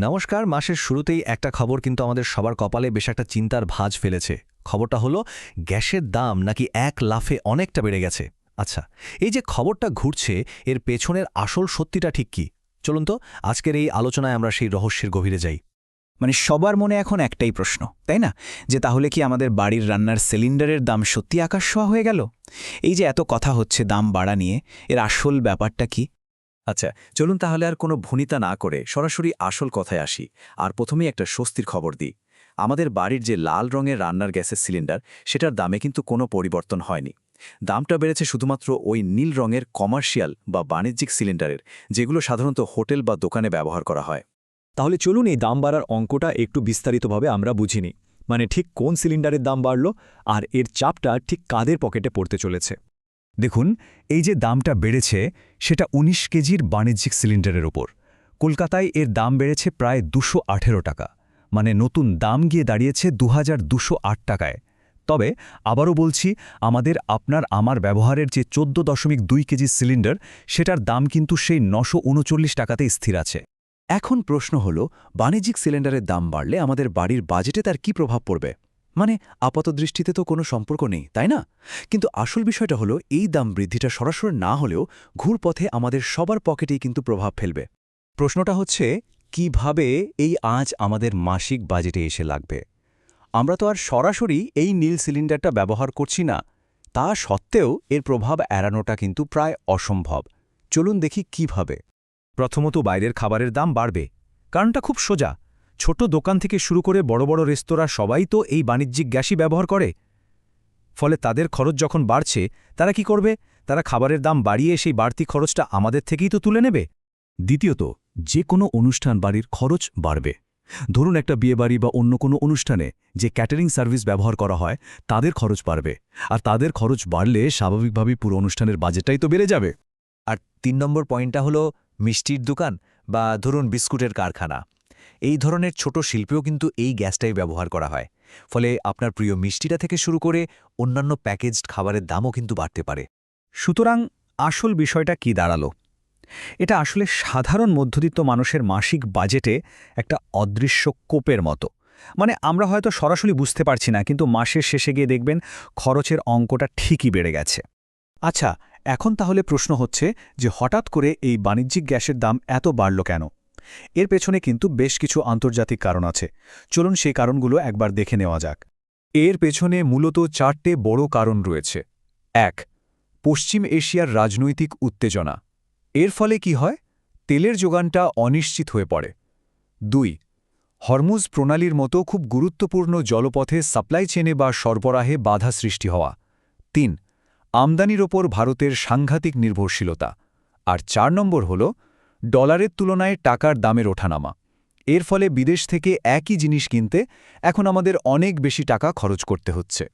নমস্কার। মাসের শুরুতেই একটা খবর কিন্তু আমাদের সবার কপালে বেশ একটা চিন্তার ভাঁজ ফেলেছে। খবরটা হলো গ্যাসের দাম নাকি এক লাফে অনেকটা বেড়ে গেছে। আচ্ছা, এই যে খবরটা ঘুরছে এর পেছনের আসল সত্যিটা ঠিক কি? চলুন তো আজকের এই আলোচনায় আমরা সেই রহস্যের গভীরে যাই। সবার মনে এখন একটাই প্রশ্ন, তাই না? যে তাহলে কি আমাদের বাড়ির রান্নার সিলিন্ডারের দাম সত্যি আকাশ ছোঁয়া হয়ে গেল? এই যে এত কথা হচ্ছে দাম বাড়া নিয়ে, এর আসল ব্যাপারটা কি? আচ্ছা, চলুন তাহলে আর কোনো ভনিতা না করে সরাসরি আসল কথায় আসি। আর প্রথমেই একটা স্বস্তির খবর দিই। আমাদের বাড়ির যে লাল রঙের রান্নার গ্যাসের সিলিন্ডার, সেটার দামে কিন্তু কোনো পরিবর্তন হয়নি। দামটা বেড়েছে শুধুমাত্র ওই নীল রঙের কমার্শিয়াল বা বাণিজ্যিক সিলিন্ডারের, যেগুলো সাধারণত হোটেল বা দোকানে ব্যবহার করা হয়। তাহলে চলুন এই দাম বাড়ার অঙ্কটা একটু বিস্তারিতভাবে আমরা বুঝিনি। ঠিক কোন সিলিন্ডারের দাম বাড়ল আর এর চাপটা ঠিক কাদের পকেটে পড়তে চলেছে। দেখুন, এই যে দামটা বেড়েছে সেটা ১৯ কেজির বাণিজ্যিক সিলিন্ডারের ওপর। কলকাতায় এর দাম বেড়েছে প্রায় ২১৮ টাকা, নতুন দাম গিয়ে দাঁড়িয়েছে ২২০৮ টাকায়। তবে আবারও বলছি, আপনার আমার ব্যবহারের যে ১৪.২ কেজি সিলিন্ডার, সেটার দাম কিন্তু সেই ৯৩৯ টাকাতে স্থির আছে। এখন প্রশ্ন হলো, বাণিজ্যিক সিলিন্ডারের দাম বাড়লে আমাদের বাড়ির বাজেটে তার কি প্রভাব পড়বে? আপাতদৃষ্টিতে তো কোনো সম্পর্ক নেই, তাই না? কিন্তু আসল বিষয়টা হলো, এই দাম বৃদ্ধিটা সরাসরি না হলেও ঘুরপথে আমাদের সবার পকেটেই কিন্তু প্রভাব ফেলবে। প্রশ্নটা হচ্ছে, কিভাবে এই আঁচ আমাদের মাসিক বাজেটে এসে লাগবে? আমরা তো আর সরাসরি এই নীল সিলিন্ডারটা ব্যবহার করছি না। তা সত্ত্বেও এর প্রভাব এড়ানোটা কিন্তু প্রায় অসম্ভব। চলুন দেখি কিভাবে। প্রথমত, বাইরের খাবারের দাম বাড়বে। কারণটা খুব সোজা। ছোট দোকান থেকে শুরু করে বড় বড় রেস্তোরাঁ সবাই তো এই বাণিজ্যিক গ্যাসই ব্যবহার করে। ফলে তাদের খরচ যখন বাড়ছে, তারা কি করবে? তারা খাবারের দাম বাড়িয়ে সেই বাড়তি খরচটা আমাদের থেকেই তো তুলে নেবে। দ্বিতীয়ত, যে কোনো অনুষ্ঠান বাড়ির খরচ বাড়বে। ধরুন একটা বিয়েবাড়ি বা অন্য কোনো অনুষ্ঠানে যে ক্যাটারিং সার্ভিস ব্যবহার করা হয়, তাদের খরচ বাড়বে। আর তাদের খরচ বাড়লে স্বাভাবিকভাবেই পুরো অনুষ্ঠানের বাজেটটাই তো বেড়ে যাবে। আর ৩ নম্বর পয়েন্টটা হলো মিষ্টির দোকান বা ধরুন বিস্কুটের কারখানা। এই ধরনের ছোট শিল্পেও কিন্তু এই গ্যাসটাই ব্যবহার করা হয়। ফলে আপনার প্রিয় মিষ্টিটা থেকে শুরু করে অন্যান্য প্যাকেজড খাবারের দামও কিন্তু বাড়তে পারে। সুতরাং আসল বিষয়টা কি দাঁড়ালো? এটা আসলে সাধারণ মধ্যবিত্ত মানুষের মাসিক বাজেটে একটা অদৃশ্য কোপের মতো। আমরা হয়তো সরাসরি বুঝতে পারছি না, কিন্তু মাসের শেষে গিয়ে দেখবেন খরচের অঙ্কটা ঠিকই বেড়ে গেছে। আচ্ছা, এখন তাহলে প্রশ্ন হচ্ছে যে হঠাৎ করে এই বাণিজ্যিক গ্যাসের দাম এত বাড়ল কেন? এর পেছনে কিন্তু বেশ কিছু আন্তর্জাতিক কারণ আছে। চলুন সেই কারণগুলো একবার দেখে নেওয়া যাক। এর পেছনে মূলত ৪টে বড় কারণ রয়েছে। ১. পশ্চিম এশিয়ার রাজনৈতিক উত্তেজনা। এর ফলে কি হয়? তেলের যোগানটা অনিশ্চিত হয়ে পড়ে। ২. হরমুজ প্রণালীর মতো খুব গুরুত্বপূর্ণ জলপথে সাপ্লাই চেনে বা সরবরাহে বাধা সৃষ্টি হওয়া। ৩. আমদানির ওপর ভারতের সাংঘাতিক নির্ভরশীলতা। আর ৪ নম্বর হল ডলারের তুলনায় টাকার দামের ওঠানামা। এর ফলে বিদেশ থেকে একই জিনিস কিনতে এখন আমাদের অনেক বেশি টাকা খরচ করতে হচ্ছে।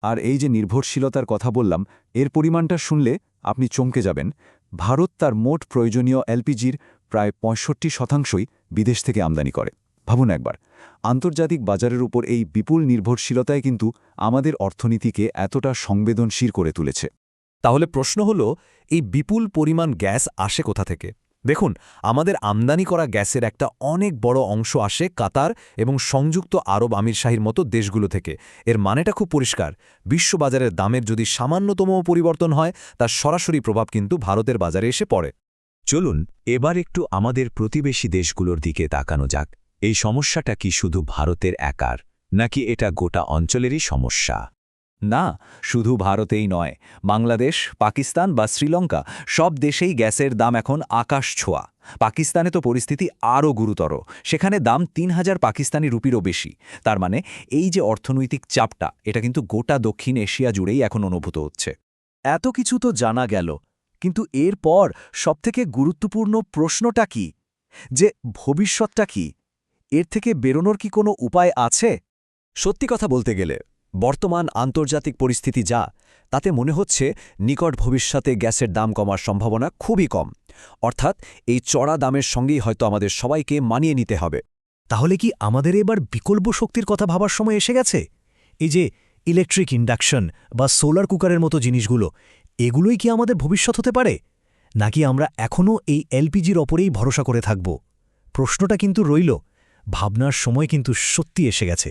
আর এই যে নির্ভরশীলতার কথা বললাম, এর পরিমাণটা শুনলে আপনি চমকে যাবেন। ভারত তার মোট প্রয়োজনীয় এলপিজির প্রায় ৬৫% বিদেশ থেকে আমদানি করে। ভাবুন একবার, আন্তর্জাতিক বাজারের উপর এই বিপুল নির্ভরশীলতায় কিন্তু আমাদের অর্থনীতিকে এতটা সংবেদনশীল করে তুলেছে। তাহলে প্রশ্ন হলো, এই বিপুল পরিমাণ গ্যাস আসে কোথা থেকে? দেখুন, আমাদের আমদানি করা গ্যাসের একটা অনেক বড় অংশ আসে কাতার এবং সংযুক্ত আরব আমিরশাহির মতো দেশগুলো থেকে। এর মানেটা খুব পরিষ্কার, বিশ্ববাজারের দামের যদি সামান্যতম পরিবর্তন হয়, তার সরাসরি প্রভাব কিন্তু ভারতের বাজারে এসে পড়ে। চলুন এবার একটু আমাদের প্রতিবেশী দেশগুলোর দিকে তাকানো যাক। এই সমস্যাটা কি শুধু ভারতের একার, নাকি এটা গোটা অঞ্চলেরই সমস্যা? না, শুধু ভারতেই নয়, বাংলাদেশ, পাকিস্তান বা শ্রীলঙ্কা সব দেশেই গ্যাসের দাম এখন আকাশ ছোঁয়া। পাকিস্তানে তো পরিস্থিতি আরও গুরুতর। সেখানে দাম ৩,০০০ পাকিস্তানি রুপিরও বেশি। তার মানে এই যে অর্থনৈতিক চাপটা, এটা কিন্তু গোটা দক্ষিণ এশিয়া জুড়েই এখন অনুভূত হচ্ছে। এত কিছু তো জানা গেল, কিন্তু এরপর সবথেকে গুরুত্বপূর্ণ প্রশ্নটা কি? যে ভবিষ্যৎটা কি? এর থেকে বেরোনোর কি কোনো উপায় আছে? সত্যি কথা বলতে গেলে বর্তমান আন্তর্জাতিক পরিস্থিতি যা, তাতে মনে হচ্ছে নিকট ভবিষ্যতে গ্যাসের দাম কমার সম্ভাবনা খুবই কম। অর্থাৎ এই চড়া দামের সঙ্গেই হয়তো আমাদের সবাইকে মানিয়ে নিতে হবে। তাহলে কি আমাদের এবার বিকল্প শক্তির কথা ভাবার সময় এসে গেছে? এই যে ইলেকট্রিক ইন্ডাকশন বা সোলার কুকারের মতো জিনিসগুলো, এগুলোই কি আমাদের ভবিষ্যৎ হতে পারে? নাকি আমরা এখনও এই এলপিজির ওপরেই ভরসা করে থাকব? প্রশ্নটা কিন্তু রইল, ভাবনার সময় কিন্তু সত্যি এসে গেছে।